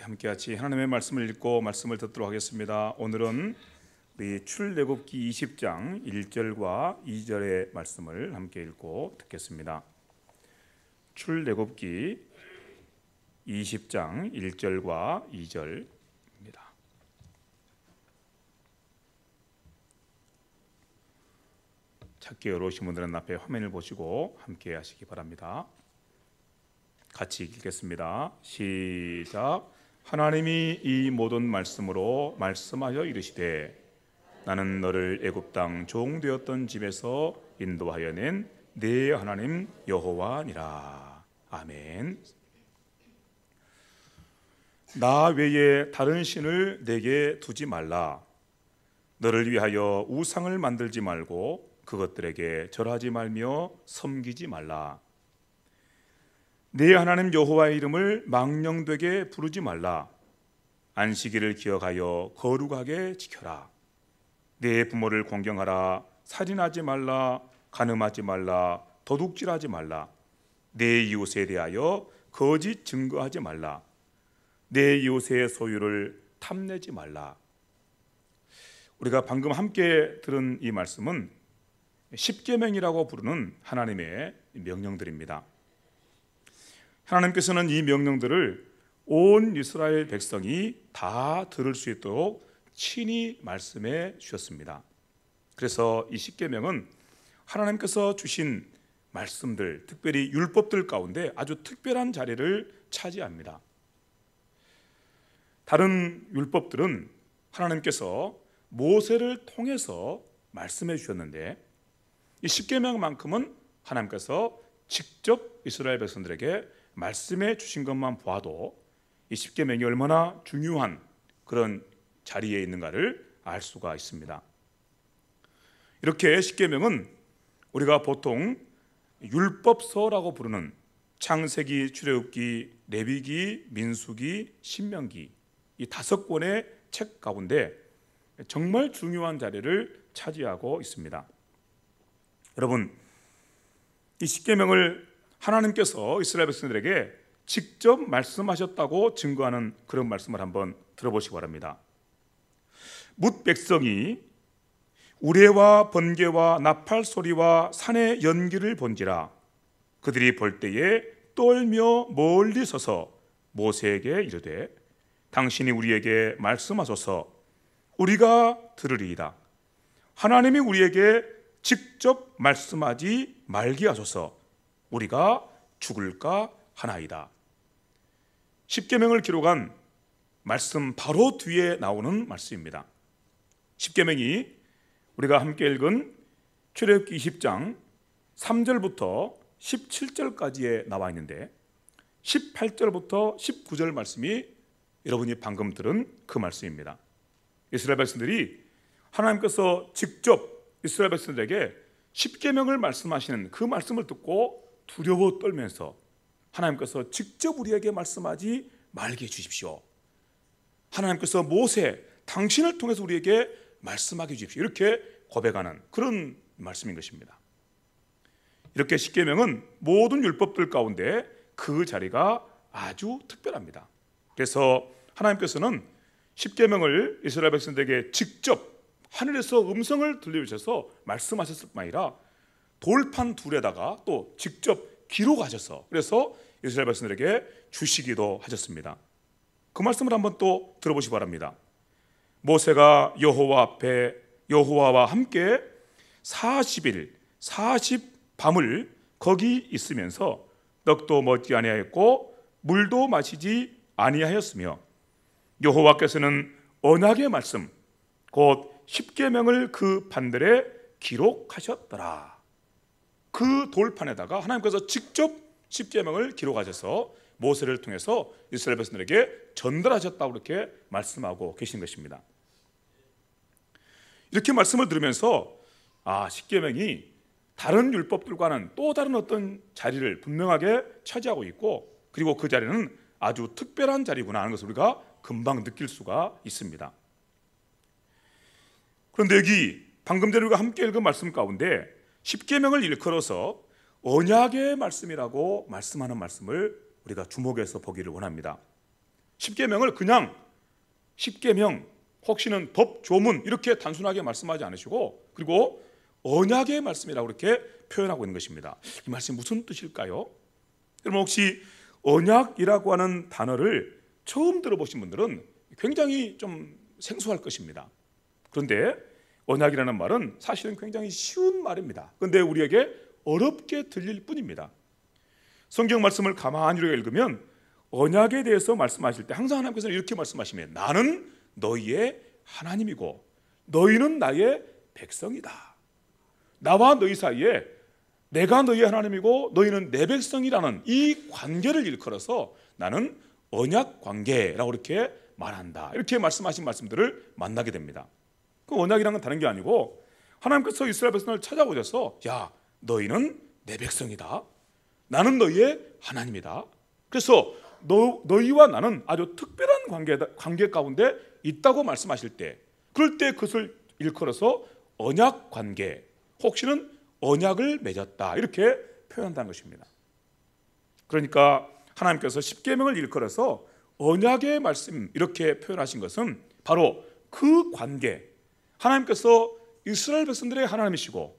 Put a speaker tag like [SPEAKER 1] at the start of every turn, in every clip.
[SPEAKER 1] 함께같이 하나님의 말씀을 읽고 말씀을 듣도록 하겠습니다. 오늘은 우리 출애굽기 20장 1절과 2절의 말씀을 함께 읽고 듣겠습니다. 출애굽기 20장 1절과 2절입니다. 찾기 어려우신 분들은 앞에 화면을 보시고 함께 하시기 바랍니다. 같이 읽겠습니다. 시작. 하나님이 이 모든 말씀으로 말씀하여 이르시되 나는 너를 애굽 땅 종되었던 집에서 인도하여 낸 네 하나님 여호와니라. 아멘. 나 외에 다른 신을 내게 두지 말라. 너를 위하여 우상을 만들지 말고 그것들에게 절하지 말며 섬기지 말라. 네 하나님 여호와의 이름을 망령되게 부르지 말라. 안식일을 기억하여 거룩하게 지켜라. 네 부모를 공경하라. 살인하지 말라. 간음하지 말라. 도둑질하지 말라. 네 이웃에 대하여 거짓 증거하지 말라. 네 이웃의 소유를 탐내지 말라. 우리가 방금 함께 들은 이 말씀은 십계명이라고 부르는 하나님의 명령들입니다. 하나님께서는 이 명령들을 온 이스라엘 백성이 다 들을 수 있도록 친히 말씀해 주셨습니다. 그래서 이 십계명은 하나님께서 주신 말씀들, 특별히 율법들 가운데 아주 특별한 자리를 차지합니다. 다른 율법들은 하나님께서 모세를 통해서 말씀해 주셨는데 이 십계명만큼은 하나님께서 직접 이스라엘 백성들에게 말씀해 주신 것만 보아도 이 십계명이 얼마나 중요한 그런 자리에 있는가를 알 수가 있습니다. 이렇게 십계명은 우리가 보통 율법서라고 부르는 창세기, 출애굽기, 레위기, 민수기, 신명기 이 5권의 책 가운데 정말 중요한 자리를 차지하고 있습니다. 여러분, 이 십계명을 하나님께서 이스라엘 백성들에게 직접 말씀하셨다고 증거하는 그런 말씀을 한번 들어보시기 바랍니다. 뭇 백성이 우레와 번개와 나팔 소리와 산의 연기를 본지라 그들이 볼 때에 떨며 멀리 서서 모세에게 이르되 당신이 우리에게 말씀하소서 우리가 들으리이다. 하나님이 우리에게 직접 말씀하지 말게 하소서 우리가 죽을까 하나이다. 십계명을 기록한 말씀 바로 뒤에 나오는 말씀입니다. 십계명이 우리가 함께 읽은 출애굽기 20장 3절부터 17절까지에 나와 있는데 18절부터 19절 말씀이 여러분이 방금 들은 그 말씀입니다. 이스라엘 백성들이 하나님께서 직접 이스라엘 백성들에게 십계명을 말씀하시는 그 말씀을 듣고 두려워 떨면서 하나님께서 직접 우리에게 말씀하지 말게 해주십시오. 하나님께서 모세 당신을 통해서 우리에게 말씀하게 해주십시오. 이렇게 고백하는 그런 말씀인 것입니다. 이렇게 십계명은 모든 율법들 가운데 그 자리가 아주 특별합니다. 그래서 하나님께서는 십계명을 이스라엘 백성들에게 직접 하늘에서 음성을 들려주셔서 말씀하셨을 뿐 아니라 돌판 둘에다가 또 직접 기록하셔서 그래서 이스라엘 백성들에게 주시기도 하셨습니다. 그 말씀을 한번 또 들어보시기 바랍니다. 모세가 여호와 앞에 여호와와 함께 40일 40밤을 거기 있으면서 떡도 먹지 아니하였고 물도 마시지 아니하였으며 여호와께서는 언약의 말씀 곧 십계명을 그 판들에 기록하셨더라. 그 돌판에다가 하나님께서 직접 십계명을 기록하셔서 모세를 통해서 이스라엘 백성들에게 전달하셨다고 이렇게 말씀하고 계신 것입니다. 이렇게 말씀을 들으면서 십계명이 다른 율법들과는 또 다른 어떤 자리를 분명하게 차지하고 있고 그리고 그 자리는 아주 특별한 자리구나 하는 것을 우리가 금방 느낄 수가 있습니다. 그런데 여기 방금 전에 우리가 함께 읽은 말씀 가운데 십계명을 일컬어서 언약의 말씀이라고 말씀하는 말씀을 우리가 주목해서 보기를 원합니다. 십계명을 그냥 십계명, 혹시는 법, 조문 이렇게 단순하게 말씀하지 않으시고, 그리고 언약의 말씀이라고 이렇게 표현하고 있는 것입니다. 이 말씀이 무슨 뜻일까요? 여러분, 혹시 언약이라고 하는 단어를 처음 들어보신 분들은 굉장히 좀 생소할 것입니다. 그런데 언약이라는 말은 사실은 굉장히 쉬운 말입니다. 그런데 우리에게 어렵게 들릴 뿐입니다. 성경 말씀을 가만히 읽으면 언약에 대해서 말씀하실 때 항상 하나님께서는 이렇게 말씀하시면, 나는 너희의 하나님이고 너희는 나의 백성이다. 나와 너희 사이에 내가 너희의 하나님이고 너희는 내 백성이라는 이 관계를 일컬어서 나는 언약 관계라고 이렇게 말한다. 이렇게 말씀하신 말씀들을 만나게 됩니다. 그 언약이라는 건 다른 게 아니고, 하나님께서 이스라엘 백성을 찾아오셔서, 야, 너희는 내 백성이다. 나는 너희의 하나님이다. 그래서 너희와 나는 아주 특별한 관계 가운데 있다고 말씀하실 때, 그럴 때 그것을 일컬어서 언약 관계, 혹시는 언약을 맺었다, 이렇게 표현한다는 것입니다. 그러니까 하나님께서 십계명을 일컬어서 언약의 말씀 이렇게 표현하신 것은 바로 그 관계, 하나님께서 이스라엘 백성들의 하나님이시고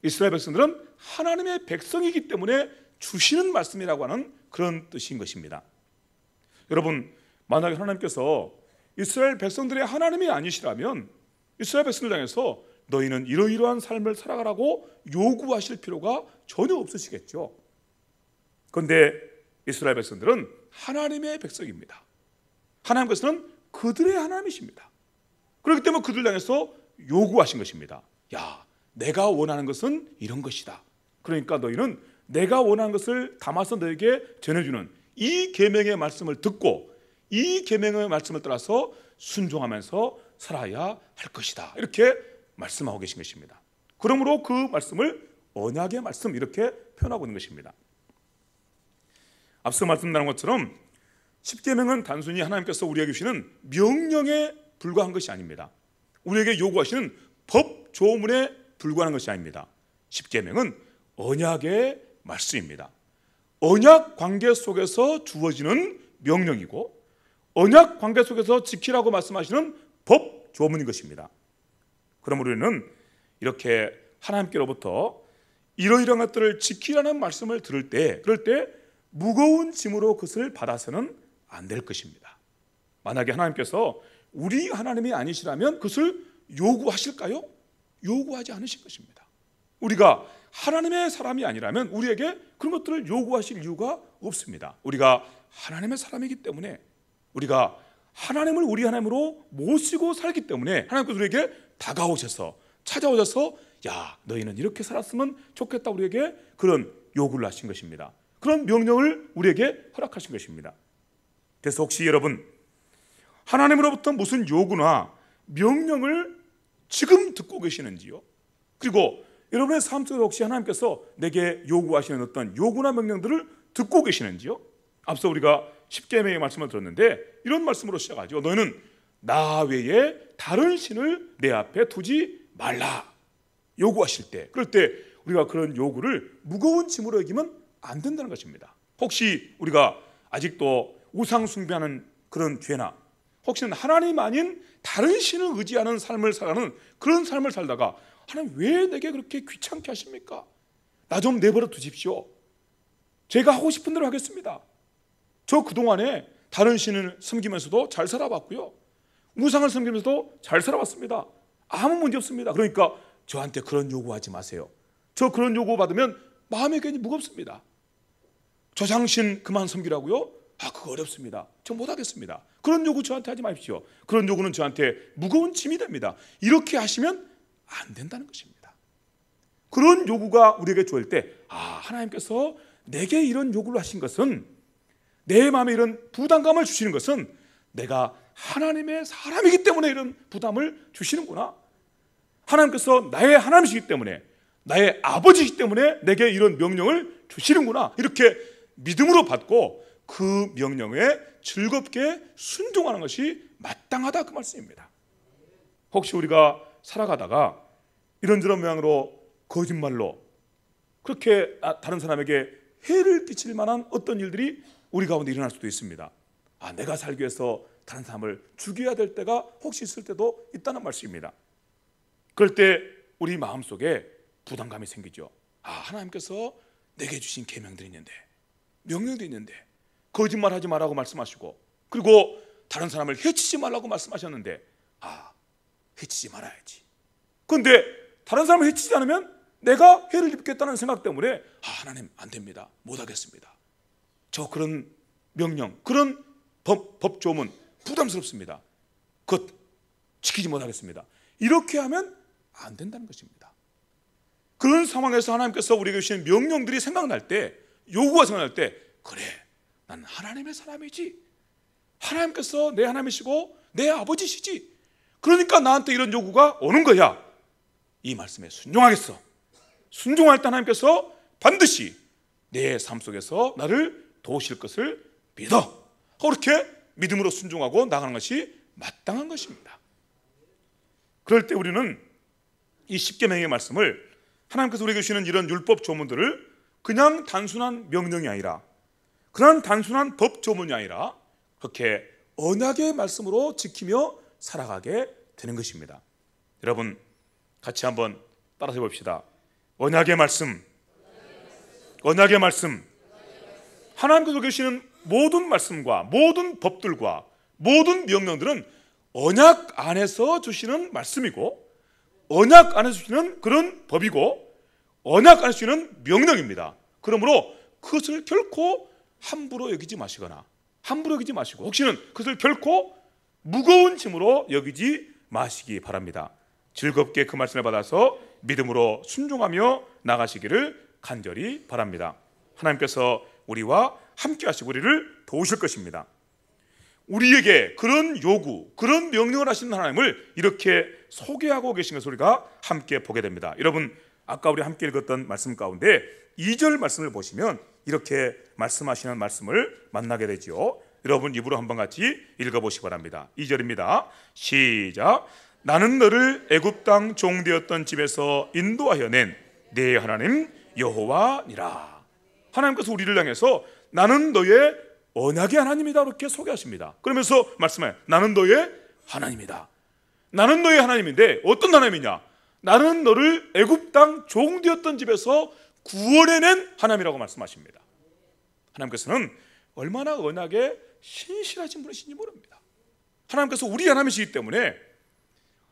[SPEAKER 1] 이스라엘 백성들은 하나님의 백성이기 때문에 주시는 말씀이라고 하는 그런 뜻인 것입니다. 여러분, 만약에 하나님께서 이스라엘 백성들의 하나님이 아니시라면 이스라엘 백성들 향해서 너희는 이러이러한 삶을 살아가라고 요구하실 필요가 전혀 없으시겠죠. 그런데 이스라엘 백성들은 하나님의 백성입니다. 하나님께서는 그들의 하나님이십니다. 그렇기 때문에 그들 향해서 요구하신 것입니다. 야, 내가 원하는 것은 이런 것이다. 그러니까 너희는 내가 원하는 것을 담아서 너에게 전해주는 이 계명의 말씀을 듣고 이 계명의 말씀을 따라서 순종하면서 살아야 할 것이다. 이렇게 말씀하고 계신 것입니다. 그러므로 그 말씀을 언약의 말씀 이렇게 표현하고 있는 것입니다. 앞서 말씀드린 것처럼 십계명은 단순히 하나님께서 우리에게 주시는 명령에 불과한 것이 아닙니다. 우리에게 요구하시는 법 조문에 불과한 것이 아닙니다. 십계명은 언약의 말씀입니다. 언약 관계 속에서 주어지는 명령이고 언약 관계 속에서 지키라고 말씀하시는 법 조문인 것입니다. 그러므로 우리는 이렇게 하나님께로부터 이러이러한 것들을 지키라는 말씀을 들을 때, 그럴 때 무거운 짐으로 그것을 받아서는 안 될 것입니다. 만약에 하나님께서 우리 하나님이 아니시라면 그것을 요구하실까요? 요구하지 않으실 것입니다. 우리가 하나님의 사람이 아니라면 우리에게 그런 것들을 요구하실 이유가 없습니다. 우리가 하나님의 사람이기 때문에, 우리가 하나님을 우리 하나님으로 모시고 살기 때문에 하나님께서 우리에게 다가오셔서 찾아오셔서 야, 너희는 이렇게 살았으면 좋겠다 우리에게 그런 요구를 하신 것입니다. 그런 명령을 우리에게 허락하신 것입니다. 그래서 혹시 여러분 하나님으로부터 무슨 요구나 명령을 지금 듣고 계시는지요? 그리고 여러분의 삶 속에 혹시 하나님께서 내게 요구하시는 어떤 요구나 명령들을 듣고 계시는지요? 앞서 우리가 십계명의 말씀을 들었는데 이런 말씀으로 시작하죠. 너희는 나 외에 다른 신을 내 앞에 두지 말라 요구하실 때, 그럴 때 우리가 그런 요구를 무거운 짐으로 여기면 안 된다는 것입니다. 혹시 우리가 아직도 우상 숭배하는 그런 죄나 혹시는 하나님 아닌 다른 신을 의지하는 삶을 살아가는 그런 삶을 살다가 하나님 왜 내게 그렇게 귀찮게 하십니까? 나 좀 내버려 두십시오. 제가 하고 싶은 대로 하겠습니다. 저 그동안에 다른 신을 섬기면서도 잘 살아봤고요, 우상을 섬기면서도 잘 살아봤습니다. 아무 문제 없습니다. 그러니까 저한테 그런 요구하지 마세요. 저 그런 요구 받으면 마음에 괜히 무겁습니다. 저 장신 그만 섬기라고요? 아, 그거 어렵습니다. 저 못하겠습니다. 그런 요구 저한테 하지 마십시오. 그런 요구는 저한테 무거운 짐이 됩니다. 이렇게 하시면 안 된다는 것입니다. 그런 요구가 우리에게 좋을 때, 아, 하나님께서 내게 이런 요구를 하신 것은, 내 마음에 이런 부담감을 주시는 것은 내가 하나님의 사람이기 때문에 이런 부담을 주시는구나. 하나님께서 나의 하나님이시기 때문에, 나의 아버지이기 때문에 내게 이런 명령을 주시는구나. 이렇게 믿음으로 받고 그 명령에 즐겁게 순종하는 것이 마땅하다, 그 말씀입니다. 혹시 우리가 살아가다가 이런저런 모양으로 거짓말로 그렇게 다른 사람에게 해를 끼칠 만한 어떤 일들이 우리 가운데 일어날 수도 있습니다. 내가 살기 위해서 다른 사람을 죽여야 될 때가 혹시 있을 때도 있다는 말씀입니다. 그럴 때 우리 마음속에 부담감이 생기죠. 하나님께서 내게 주신 계명들이 있는데, 명령도 있는데 거짓말하지 말라고 말씀하시고, 그리고 다른 사람을 해치지 말라고 말씀하셨는데 해치지 말아야지. 그런데 다른 사람을 해치지 않으면 내가 해를 입겠다는 생각 때문에 하나님 안 됩니다, 못하겠습니다, 저 그런 명령, 그런 법조문 부담스럽습니다, 그것 지키지 못하겠습니다, 이렇게 하면 안 된다는 것입니다. 그런 상황에서 하나님께서 우리에게 주신 명령들이 생각날 때, 요구가 생각날 때, 그래, 난 하나님의 사람이지, 하나님께서 내 하나님이시고 내 아버지시지, 그러니까 나한테 이런 요구가 오는 거야, 이 말씀에 순종하겠어. 순종할 때 하나님께서 반드시 내 삶 속에서 나를 도우실 것을 믿어. 그렇게 믿음으로 순종하고 나가는 것이 마땅한 것입니다. 그럴 때 우리는 이 십계명의 말씀을, 하나님께서 우리에게 주시는 이런 율법 조문들을 그냥 단순한 명령이 아니라, 그런 단순한 법 조문이 아니라 그렇게 언약의 말씀으로 지키며 살아가게 되는 것입니다. 여러분 같이 한번 따라서 봅시다. 언약의 말씀, 언약의 말씀. 하나님께서 계시는 모든 말씀과 모든 법들과 모든 명령들은 언약 안에서 주시는 말씀이고, 언약 안에서 주시는 그런 법이고, 언약 안에서 주시는 명령입니다. 그러므로 그것을 결코 함부로 여기지 마시거나, 함부로 여기지 마시고, 혹시는 그것을 결코 무거운 짐으로 여기지 마시기 바랍니다. 즐겁게 그 말씀을 받아서 믿음으로 순종하며 나가시기를 간절히 바랍니다. 하나님께서 우리와 함께 하시고 우리를 도우실 것입니다. 우리에게 그런 요구, 그런 명령을 하시는 하나님을 이렇게 소개하고 계신 것을 우리가 함께 보게 됩니다. 여러분 아까 우리 함께 읽었던 말씀 가운데 2절 말씀을 보시면 이렇게 말씀하시는 말씀을 만나게 되죠. 여러분 입으로 한번 같이 읽어보시기 바랍니다. 2절입니다. 시작. 나는 너를 애굽 땅 종되었던 집에서 인도하여 낸 내 하나님 여호와니라. 하나님께서 우리를 향해서 나는 너의 언약의 하나님이다 이렇게 소개하십니다. 그러면서 말씀해, 나는 너의 하나님이다. 나는 너의 하나님인데 어떤 하나님이냐? 나는 너를 애굽 땅 종되었던 집에서 구원해낸 하나님이라고 말씀하십니다. 하나님께서는 얼마나 언약에 신실하신 분이신지 모릅니다. 하나님께서 우리 하나님이시기 때문에,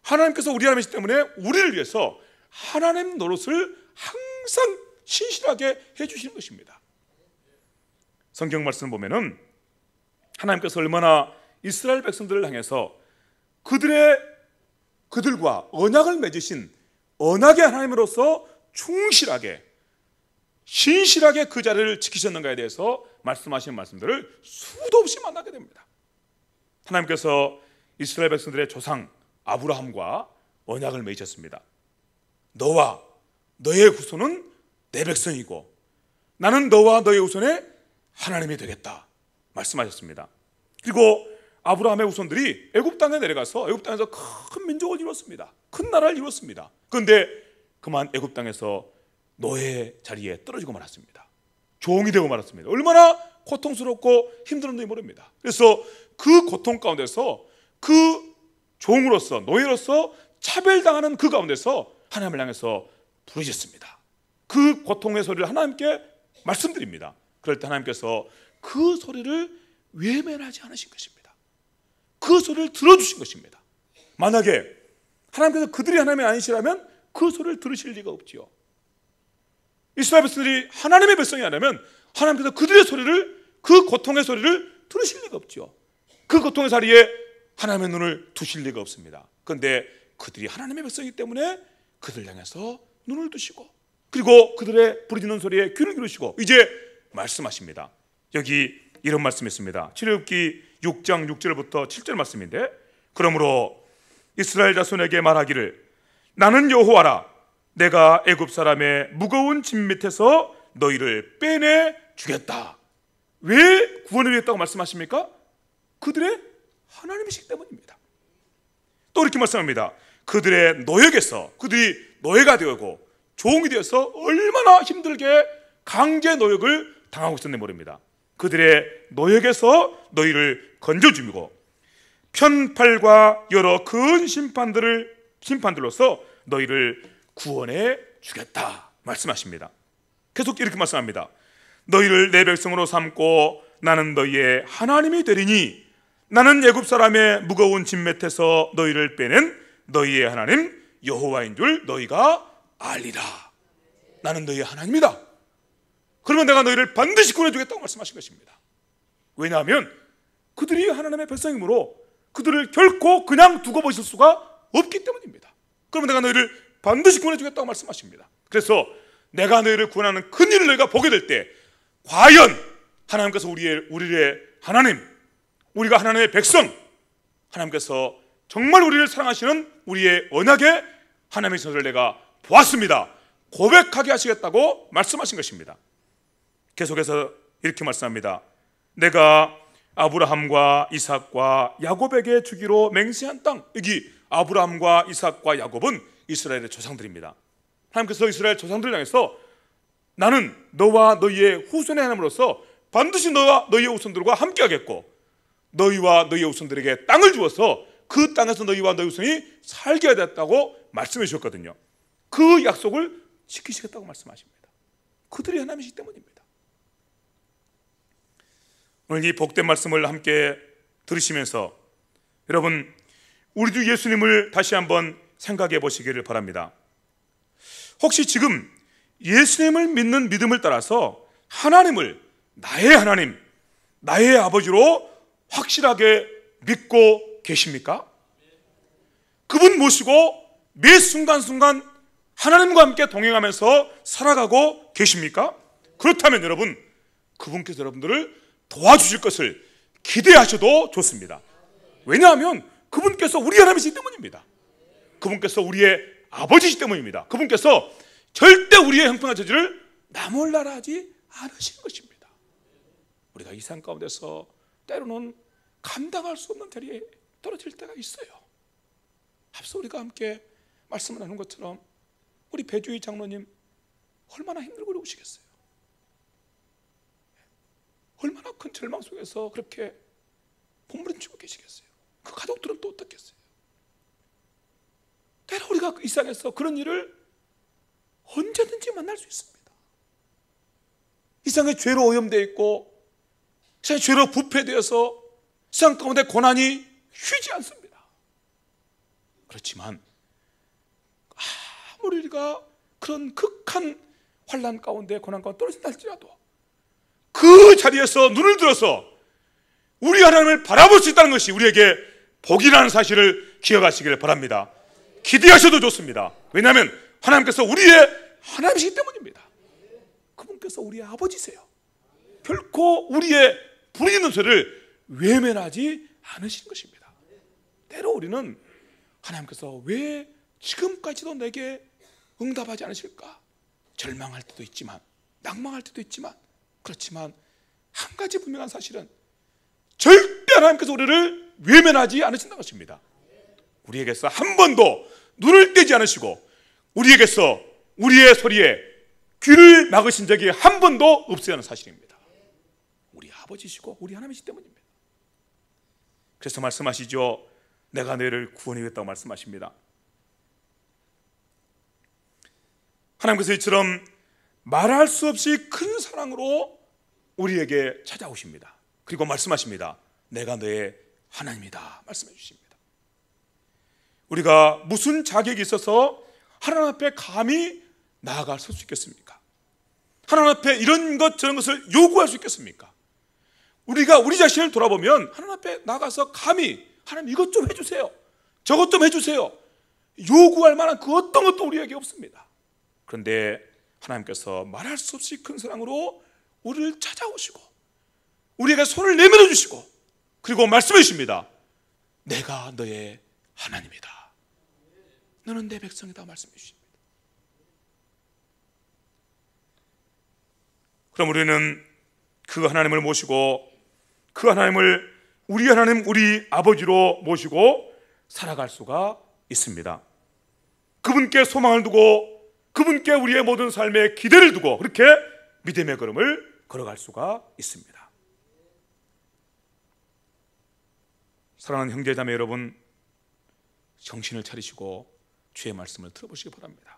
[SPEAKER 1] 하나님께서 우리 하나님이시기 때문에 우리를 위해서 하나님 노릇을 항상 신실하게 해주시는 것입니다. 성경 말씀 보면은 하나님께서 얼마나 이스라엘 백성들을 향해서 그들과 언약을 맺으신 언약의 하나님으로서 충실하게 신실하게 그 자리를 지키셨는가에 대해서 말씀하시는 말씀들을 수도 없이 만나게 됩니다. 하나님께서 이스라엘 백성들의 조상 아브라함과 언약을 맺으셨습니다. 너와 너의 후손은 내 백성이고 나는 너와 너의 후손의 하나님이 되겠다 말씀하셨습니다. 그리고 아브라함의 후손들이 애굽 땅에 내려가서 애굽 땅에서 큰 민족을 이뤘습니다. 큰 나라를 이뤘습니다. 그런데 그만 애굽 땅에서 노예 자리에 떨어지고 말았습니다. 종이 되고 말았습니다. 얼마나 고통스럽고 힘들었는지 모릅니다. 그래서 그 고통 가운데서 그 종으로서 노예로서 차별당하는 그 가운데서 하나님을 향해서 부르셨습니다. 그 고통의 소리를 하나님께 말씀드립니다. 그럴 때 하나님께서 그 소리를 외면하지 않으신 것입니다. 그 소리를 들어주신 것입니다. 만약에 하나님께서 그들이 하나님이 아니시라면 그 소리를 들으실 리가 없지요. 이스라엘 백성들이 하나님의 백성이 아니라면 하나님께서 그들의 소리를, 그 고통의 소리를 들으실 리가 없지요. 그 고통의 자리에 하나님의 눈을 두실 리가 없습니다. 그런데 그들이 하나님의 백성이기 때문에 그들 향해서 눈을 두시고, 그리고 그들의 부르짖는 소리에 귀를 기울이시고 이제 말씀하십니다. 여기 이런 말씀이 있습니다. 출애굽기 6장 6절부터 7절 말씀인데, 그러므로 이스라엘 자손에게 말하기를 나는 여호와라. 내가 애굽 사람의 무거운 짐 밑에서 너희를 빼내 주겠다. 왜 구원을 위했다고 말씀하십니까? 그들의 하나님이시기 때문입니다. 또 이렇게 말씀합니다. 그들의 노역에서, 그들이 노예가 되고 종이 되어서 얼마나 힘들게 강제 노역을 당하고 있었는지 모릅니다. 그들의 노역에서 너희를 건져주고 편팔과 여러 큰 심판들로서 너희를 구원해 주겠다 말씀하십니다. 계속 이렇게 말씀합니다. 너희를 내 백성으로 삼고 나는 너희의 하나님이 되리니 나는 애굽 사람의 무거운 진맷에서 너희를 빼낸 너희의 하나님 여호와인 줄 너희가 알리라. 나는 너희의 하나님이다. 그러면 내가 너희를 반드시 구원해 주겠다고 말씀하신 것입니다. 왜냐하면 그들이 하나님의 백성이므로 그들을 결코 그냥 두고 보실 수가 없기 때문입니다. 그러면 내가 너희를 반드시 구원해 주겠다고 말씀하십니다. 그래서 내가 너희를 구원하는 큰 일을 너희가 보게 될 때 과연 하나님께서 우리의 하나님, 우리가 하나님의 백성, 하나님께서 정말 우리를 사랑하시는 우리의 언약의 하나님의 선을 내가 보았습니다, 고백하게 하시겠다고 말씀하신 것입니다. 계속해서 이렇게 말씀합니다. 내가 아브라함과 이삭과 야곱에게 주기로 맹세한 땅. 여기 아브라함과 이삭과 야곱은 이스라엘의 조상들입니다. 하나님께서 이스라엘 조상들을 향해서 나는 너와 너희의 후손의 하나님으로서 반드시 너와 너희의 후손들과 함께 하겠고 너희와 너희의 후손들에게 땅을 주어서 그 땅에서 너희와 너희 후손이 살게 하겠다고 말씀해 주셨거든요. 그 약속을 지키시겠다고 말씀하십니다. 그들이 하나님이시기 때문입니다. 오늘 이 복된 말씀을 함께 들으시면서 여러분 우리 주 예수님을 다시 한번 생각해 보시기를 바랍니다. 혹시 지금 예수님을 믿는 믿음을 따라서 하나님을 나의 하나님, 나의 아버지로 확실하게 믿고 계십니까? 그분 모시고 매 순간순간 하나님과 함께 동행하면서 살아가고 계십니까? 그렇다면 여러분 그분께서 여러분들을 도와주실 것을 기대하셔도 좋습니다. 왜냐하면 그분께서 우리 하나님이시기 때문입니다. 그분께서 우리의 아버지이기 때문입니다. 그분께서 절대 우리의 형편과 저지를 나몰라라 하지 않으시는 것입니다. 우리가 이 삶 가운데서 때로는 감당할 수 없는 자리에 떨어질 때가 있어요. 앞서 우리가 함께 말씀을 나눈 것처럼 우리 배주희 장로님 얼마나 힘들고 어려우시겠어요. 얼마나 큰 절망 속에서 그렇게 몸부림치고 계시겠어요. 그 가족들은 또 어떻겠어요. 때로 우리가 이 세상에서 그런 일을 언제든지 만날 수 있습니다. 이 세상에 죄로 오염되어 있고 이 세상에 죄로 부패되어서 세상 가운데 고난이 쉬지 않습니다. 그렇지만 아무리 우리가 그런 극한 환난 가운데 고난 가운데 떨어진다 할지라도 그 자리에서 눈을 들어서 우리 하나님을 바라볼 수 있다는 것이 우리에게 복이라는 사실을 기억하시길 바랍니다. 기대하셔도 좋습니다. 왜냐하면 하나님께서 우리의 하나님이시기 때문입니다. 그분께서 우리의 아버지세요. 결코 우리의 부르짖는 소리를 외면하지 않으시는 것입니다. 때로 우리는 하나님께서 왜 지금까지도 내게 응답하지 않으실까 절망할 때도 있지만 낭망할 때도 있지만 그렇지만 한 가지 분명한 사실은 절대 하나님께서 우리를 외면하지 않으신다는 것입니다. 우리에게서 한 번도 눈을 떼지 않으시고 우리에게서 우리의 소리에 귀를 막으신 적이 한 번도 없으라는 사실입니다. 우리 아버지시고 우리 하나님이시기 때문입니다. 그래서 말씀하시죠. 내가 너희를 구원하겠다고 말씀하십니다. 하나님께서 이처럼 말할 수 없이 큰 사랑으로 우리에게 찾아오십니다. 그리고 말씀하십니다. 내가 너의 하나님이다 말씀해 주십니다. 우리가 무슨 자격이 있어서 하나님 앞에 감히 나아갈 수 있겠습니까? 하나님 앞에 이런 것 저런 것을 요구할 수 있겠습니까? 우리가 우리 자신을 돌아보면 하나님 앞에 나가서 감히 하나님 이것 좀 해주세요, 저것 좀 해주세요 요구할 만한 그 어떤 것도 우리에게 없습니다. 그런데 하나님께서 말할 수 없이 큰 사랑으로 우리를 찾아오시고 우리에게 손을 내밀어 주시고 그리고 말씀해 주십니다. 내가 너의 하나님이다. 너는 내 백성이다 말씀해 주십니다. 그럼 우리는 그 하나님을 모시고 그 하나님을 우리 하나님 우리 아버지로 모시고 살아갈 수가 있습니다. 그분께 소망을 두고 그분께 우리의 모든 삶에 기대를 두고 그렇게 믿음의 걸음을 걸어갈 수가 있습니다. 사랑하는 형제자매 여러분, 정신을 차리시고 주의 말씀을 들어보시기 바랍니다.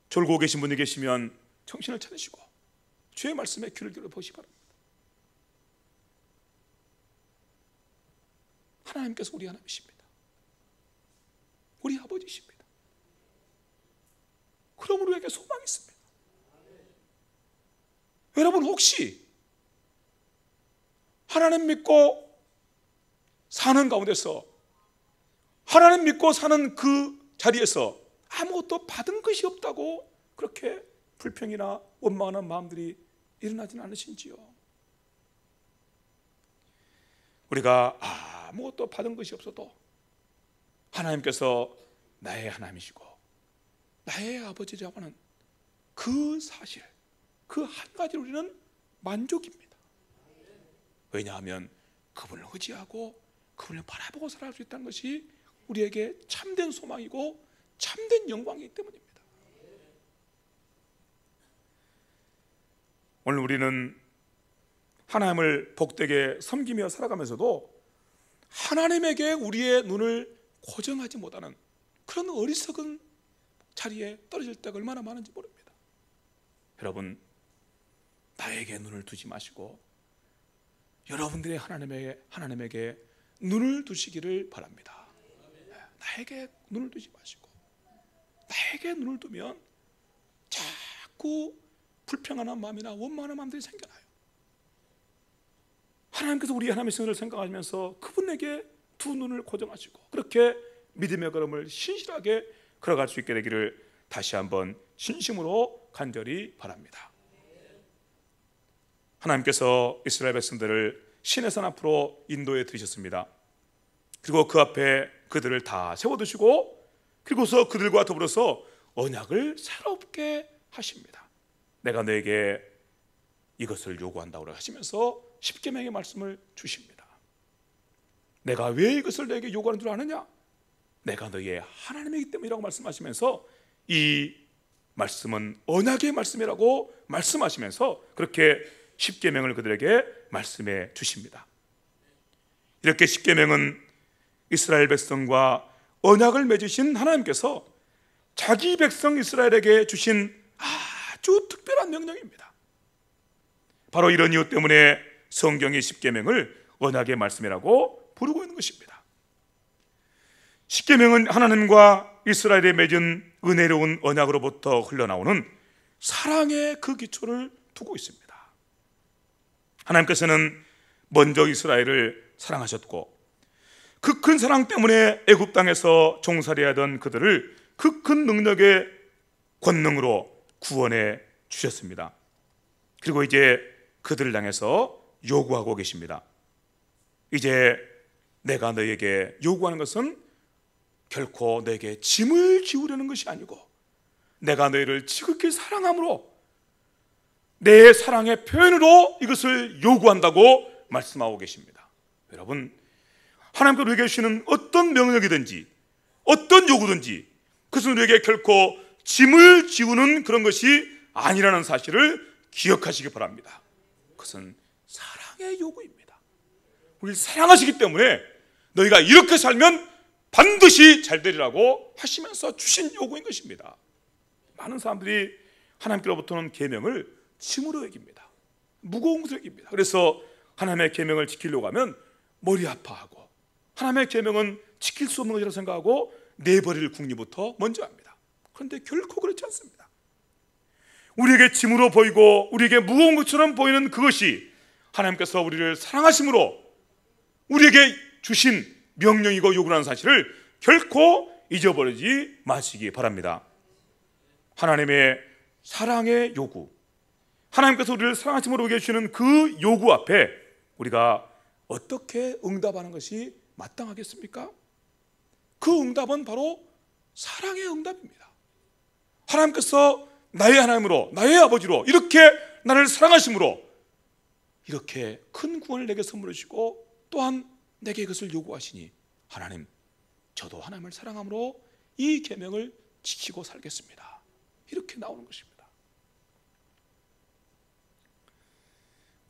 [SPEAKER 1] 졸고 계신 분이 계시면 정신을 차리시고 주의 말씀에 귀를 기울여 보시기 바랍니다. 하나님께서 우리 하나님이십니다. 우리 아버지십니다. 그럼 우리에게 소망이 있습니다. 여러분, 혹시 하나님 믿고 사는 가운데서, 하나님 믿고 사는 그 자리에서 아무것도 받은 것이 없다고 그렇게 불평이나 원망하는 마음들이 일어나지는 않으신지요? 우리가 아무것도 받은 것이 없어도 하나님께서 나의 하나님이시고 나의 아버지라고 하는 그 사실, 그 한 가지로 우리는 만족입니다. 왜냐하면 그분을 의지하고 그분을 바라보고 살아갈 수 있다는 것이 우리에게 참된 소망이고 참된 영광이기 때문입니다. 오늘 우리는 하나님을 복되게 섬기며 살아가면서도 하나님에게 우리의 눈을 고정하지 못하는 그런 어리석은 자리에 떨어질 때가 얼마나 많은지 모릅니다. 여러분, 나에게 눈을 두지 마시고 여러분들의 하나님에게 눈을 두시기를 바랍니다. 나에게 눈을 두지 마시고, 나에게 눈을 두면 자꾸 불평하는 마음이나 원망하는 마음들이 생겨나요. 하나님께서 우리 하나님의 성을 생각하시면서 그분에게 두 눈을 고정하시고 그렇게 믿음의 걸음을 신실하게 걸어갈 수 있게 되기를 다시 한번 진심으로 간절히 바랍니다. 하나님께서 이스라엘 백성들을 시내산 앞으로 인도해 들이셨습니다. 그리고 그 앞에 그들을 다 세워두시고 그리고서 그들과 더불어서 언약을 새롭게 하십니다. 내가 너에게 이것을 요구한다고 하시면서 십계명의 말씀을 주십니다. 내가 왜 이것을 너에게 요구하는 줄 아느냐? 내가 너의 하나님이기 때문이라고 말씀하시면서 이 말씀은 언약의 말씀이라고 말씀하시면서 그렇게 십계명을 그들에게 말씀해 주십니다. 이렇게 십계명은 이스라엘 백성과 언약을 맺으신 하나님께서 자기 백성 이스라엘에게 주신 아주 특별한 명령입니다. 바로 이런 이유 때문에 성경이 십계명을 언약의 말씀이라고 부르고 있는 것입니다. 십계명은 하나님과 이스라엘에 맺은 은혜로운 언약으로부터 흘러나오는 사랑의 그 기초를 두고 있습니다. 하나님께서는 먼저 이스라엘을 사랑하셨고 그 큰 사랑 때문에 애굽 땅에서 종살이하던 그들을 그 큰 능력의 권능으로 구원해 주셨습니다. 그리고 이제 그들을 향해서 요구하고 계십니다. 이제 내가 너에게 요구하는 것은 결코 너에게 짐을 지우려는 것이 아니고 내가 너희를 지극히 사랑함으로 내 사랑의 표현으로 이것을 요구한다고 말씀하고 계십니다. 여러분, 하나님께서 우리에게 주시는 어떤 명령이든지 어떤 요구든지 그것은 우리에게 결코 짐을 지우는 그런 것이 아니라는 사실을 기억하시기 바랍니다. 그것은 사랑의 요구입니다. 우리를 사랑하시기 때문에 너희가 이렇게 살면 반드시 잘 되리라고 하시면서 주신 요구인 것입니다. 많은 사람들이 하나님께로부터는 계명을 짐으로 여깁니다. 무거운 것으로 여깁니다. 그래서 하나님의 계명을 지키려고 하면 머리 아파하고 하나님의 계명은 지킬 수 없는 것이라고 생각하고 내버릴 궁리부터 먼저 합니다. 그런데 결코 그렇지 않습니다. 우리에게 짐으로 보이고 우리에게 무거운 것처럼 보이는 그것이 하나님께서 우리를 사랑하심으로 우리에게 주신 명령이고 요구라는 사실을 결코 잊어버리지 마시기 바랍니다. 하나님의 사랑의 요구, 하나님께서 우리를 사랑하심으로 우리에게 주시는 그 요구 앞에 우리가 어떻게 응답하는 것이 마땅하겠습니까? 그 응답은 바로 사랑의 응답입니다. 하나님께서 나의 하나님으로 나의 아버지로 이렇게 나를 사랑하심으로 이렇게 큰 구원을 내게 선물해 주시고 또한 내게 이것을 요구하시니 하나님, 저도 하나님을 사랑함으로 이 계명을 지키고 살겠습니다. 이렇게 나오는 것입니다.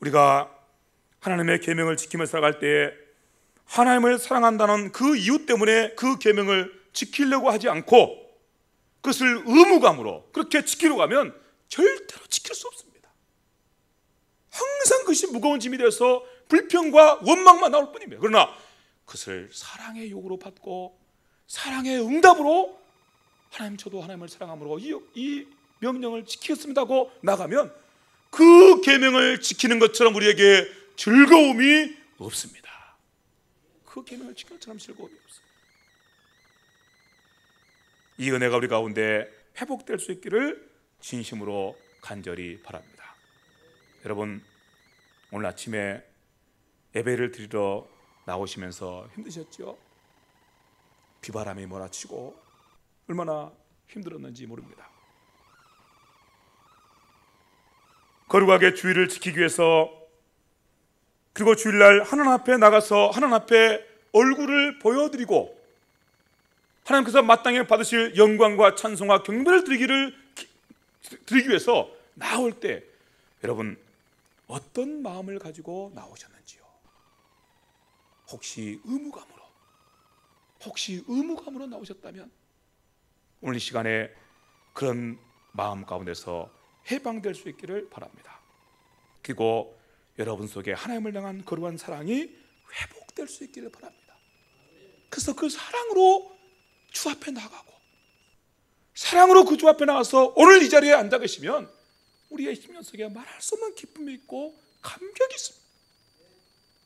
[SPEAKER 1] 우리가 하나님의 계명을 지키며 살아갈 때에 하나님을 사랑한다는 그 이유 때문에 그 계명을 지키려고 하지 않고 그것을 의무감으로 그렇게 지키려고 하면 절대로 지킬 수 없습니다. 항상 그것이 무거운 짐이 되어서 불평과 원망만 나올 뿐입니다. 그러나 그것을 사랑의 요구로 받고 사랑의 응답으로 하나님, 저도 하나님을 사랑함으로 이 명령을 지키겠습니다 하고 나가면 그 계명을 지키는 것처럼 우리에게 즐거움이 없습니다. 그 계명을 지키는 것처럼 즐거움이 없습니다. 이 은혜가 우리 가운데 회복될 수 있기를 진심으로 간절히 바랍니다. 여러분, 오늘 아침에 예배를 드리러 나오시면서 힘드셨죠? 비바람이 몰아치고 얼마나 힘들었는지 모릅니다. 거룩하게 주일을 지키기 위해서, 그리고 주일날 하나님 앞에 나가서 하나님 앞에 얼굴을 보여드리고 하나님께서 마땅히 받으실 영광과 찬송과 경배를 드리기 위해서 나올 때 여러분 어떤 마음을 가지고 나오셨는지요? 혹시 의무감으로 나오셨다면 오늘 이 시간에 그런 마음 가운데서 해방될 수 있기를 바랍니다. 그리고 여러분 속에 하나님을 향한 거룩한 사랑이 회복될 수 있기를 바랍니다. 그래서 그 사랑으로 주 앞에 나가고 사랑으로 그 주 앞에 나가서 오늘 이 자리에 앉아 계시면 우리의 심령 속에 말할 수 없는 기쁨이 있고 감격이 있습니다.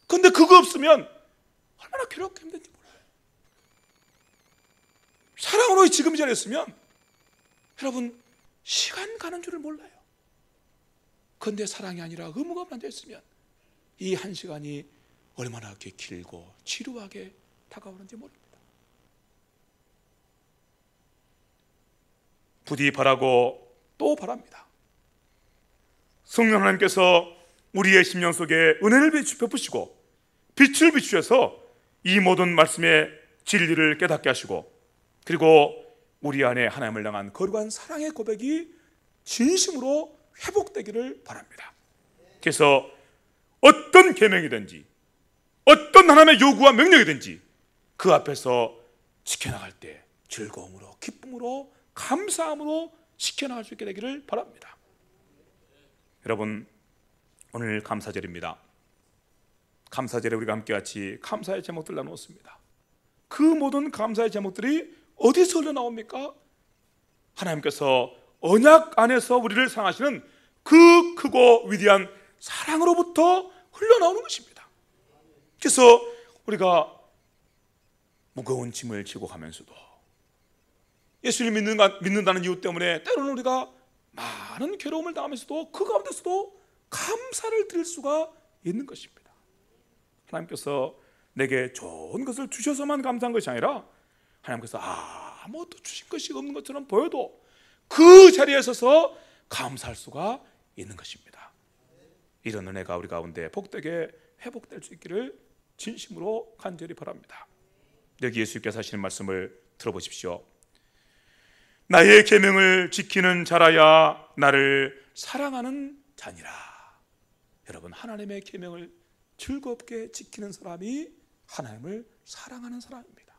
[SPEAKER 1] 그런데 그거 없으면 얼마나 괴롭고 힘든지 몰라요. 사랑으로 지금 이 자리에 있으면 여러분 시간 가는 줄을 몰라요. 그런데 사랑이 아니라 의무감만 됐으면 이 한 시간이 얼마나 이렇게 길고 지루하게 다가오는지 모릅니다. 부디 바라고 또 바랍니다. 성령 하나님께서 우리의 심령 속에 은혜를 베푸시고 빛을 비추셔서 이 모든 말씀의 진리를 깨닫게 하시고 그리고 우리 안에 하나님을 향한 거룩한 사랑의 고백이 진심으로 회복되기를 바랍니다. 그래서 어떤 계명이든지 어떤 하나님의 요구와 명령이든지 그 앞에서 지켜나갈 때 즐거움으로 기쁨으로 감사함으로 지켜나갈 수 있게 되기를 바랍니다. 여러분, 오늘 감사절입니다. 감사절에 우리가 함께같이 감사의 제목들 나누었습니다. 그 모든 감사의 제목들이 어디서 흘러나옵니까? 하나님께서 언약 안에서 우리를 사랑하시는 그 크고 위대한 사랑으로부터 흘러나오는 것입니다. 그래서 우리가 무거운 짐을 지고 가면서도 예수를 믿는다는 이유 때문에 때로는 우리가 많은 괴로움을 당하면서도 그 가운데서도 감사를 드릴 수가 있는 것입니다. 하나님께서 내게 좋은 것을 주셔서만 감사한 것이 아니라 하나님께서 아무것도 주신 것이 없는 것처럼 보여도 그 자리에 서서 감사할 수가 있는 것입니다. 이런 은혜가 우리 가운데 복되게 회복될 수 있기를 진심으로 간절히 바랍니다. 여기 예수께서 하시는 말씀을 들어보십시오. 나의 계명을 지키는 자라야 나를 사랑하는 자니라. 여러분, 하나님의 계명을 즐겁게 지키는 사람이 하나님을 사랑하는 사람입니다.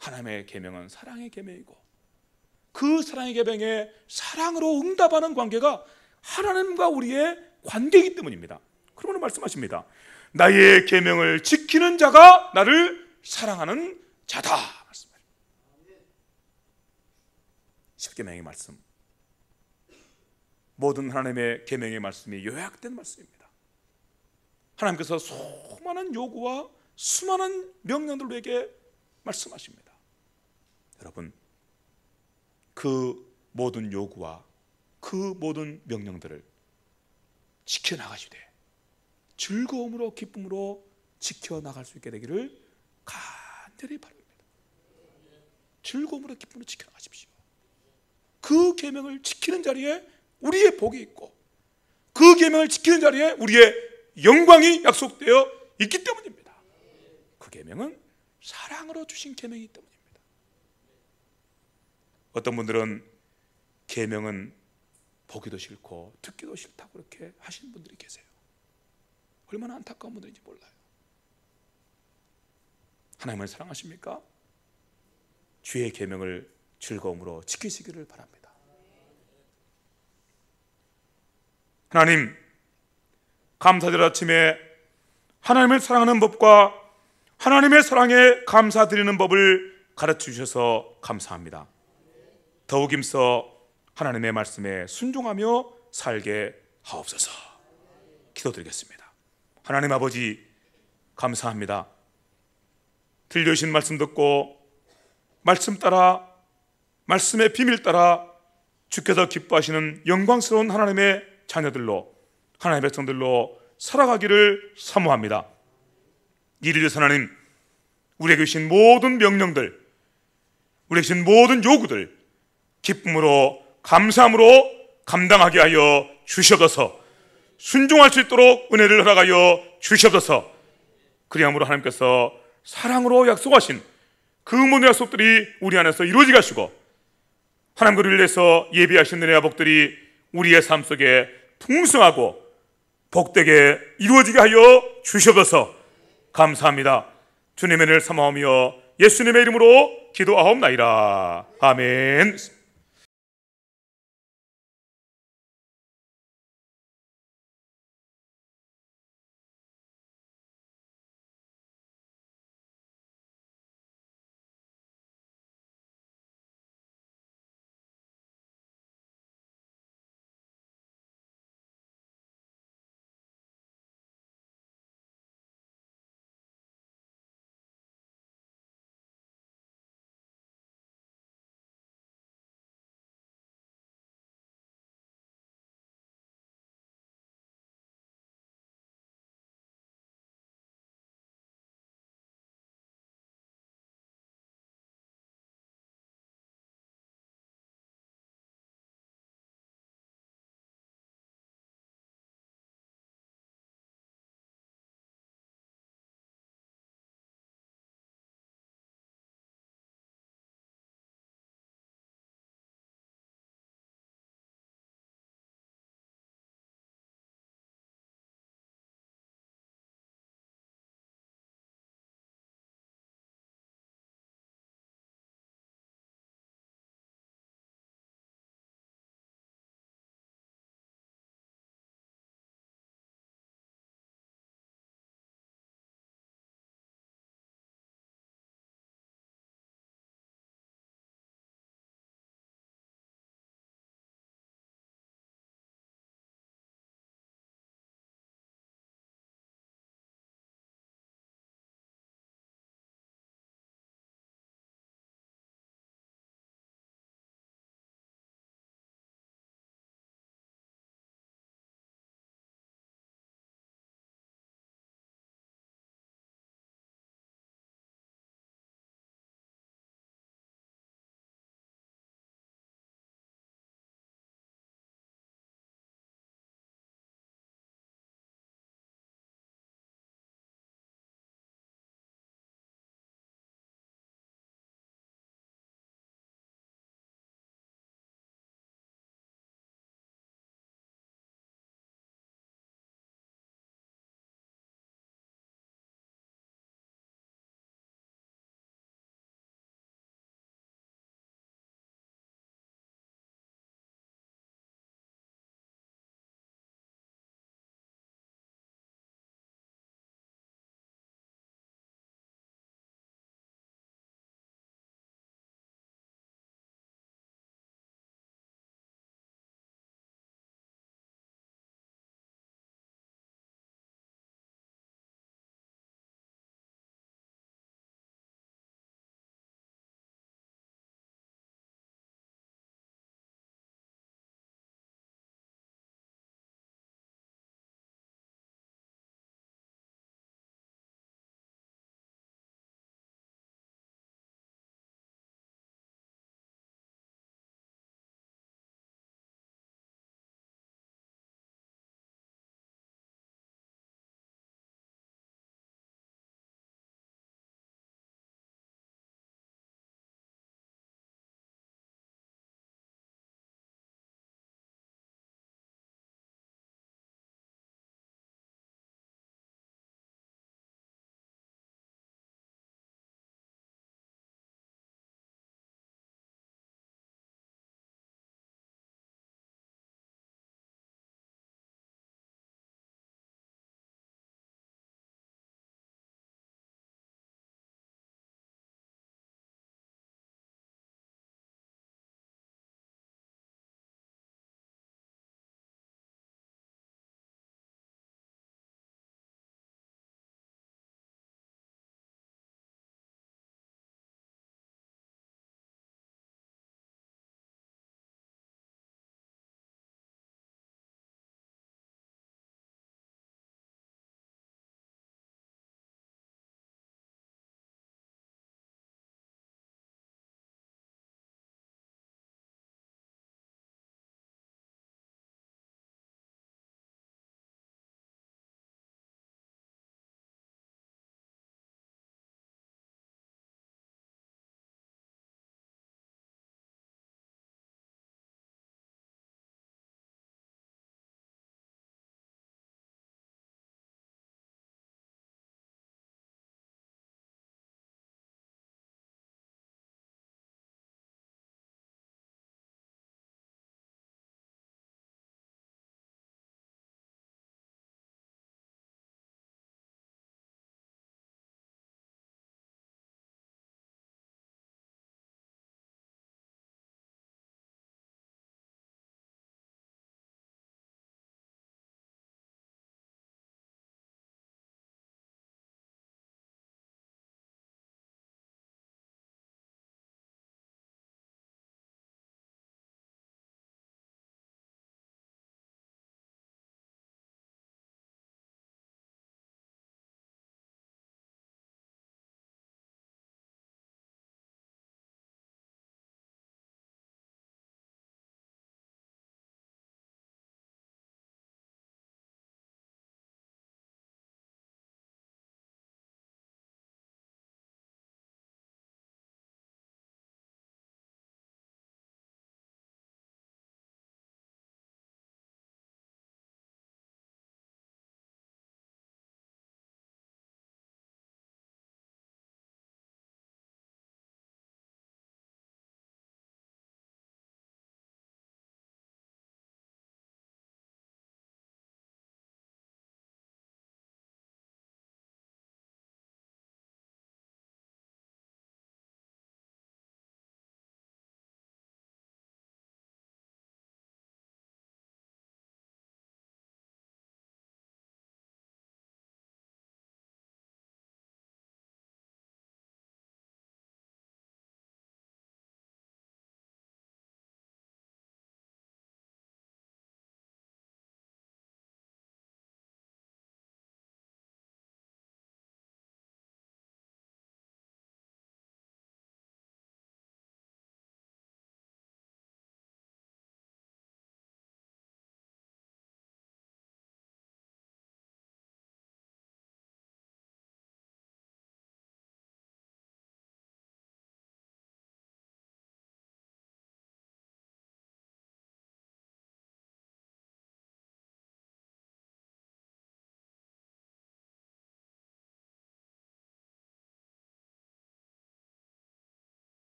[SPEAKER 1] 하나님의 계명은 사랑의 계명이고 그 사랑의 계명에 사랑으로 응답하는 관계가 하나님과 우리의 관계이기 때문입니다. 그러므로 말씀하십니다. 나의 계명을 지키는 자가 나를 사랑하는 자다. 십계명의 말씀, 모든 하나님의 계명의 말씀이 요약된 말씀입니다. 하나님께서 수많은 요구와 수많은 명령들을 우리에게 말씀하십니다. 여러분, 그 모든 요구와 그 모든 명령들을 지켜나가시되 즐거움으로 기쁨으로 지켜나갈 수 있게 되기를 간절히 바랍니다. 즐거움으로 기쁨으로 지켜나가십시오. 그 계명을 지키는 자리에 우리의 복이 있고 그 계명을 지키는 자리에 우리의 영광이 약속되어 있기 때문입니다. 그 계명은 사랑으로 주신 계명이기 때문입니다. 어떤 분들은 계명은 보기도 싫고 듣기도 싫다고 그렇게 하시는 분들이 계세요. 얼마나 안타까운 분들인지 몰라요. 하나님을 사랑하십니까? 주의 계명을 즐거움으로 지키시기를 바랍니다. 하나님, 감사절 아침에 하나님을 사랑하는 법과 하나님의 사랑에 감사드리는 법을 가르쳐 주셔서 감사합니다. 더욱 힘써 하나님의 말씀에 순종하며 살게 하옵소서. 기도드리겠습니다. 하나님 아버지, 감사합니다. 들려주신 말씀 듣고 말씀 따라, 말씀의 비밀 따라 주께서 기뻐하시는 영광스러운 하나님의 자녀들로, 하나님의 백성들로 살아가기를 사모합니다. 이를 위해서 하나님, 우리에게 주신 모든 명령들, 우리에게 주신 모든 요구들 기쁨으로, 감사함으로 감당하게 하여 주시옵소서. 순종할 수 있도록 은혜를 허락하여 주시옵소서. 그리함으로 하나님께서 사랑으로 약속하신 그 모든 약속들이 우리 안에서 이루어지게 하시고, 하나님과 우리를 위해서 예비하신 은혜와 복들이 우리의 삶 속에 풍성하고 복되게 이루어지게 하여 주시옵소서. 감사합니다. 주님의 은혜를 사모하며 예수님의 이름으로 기도하옵나이다. 아멘.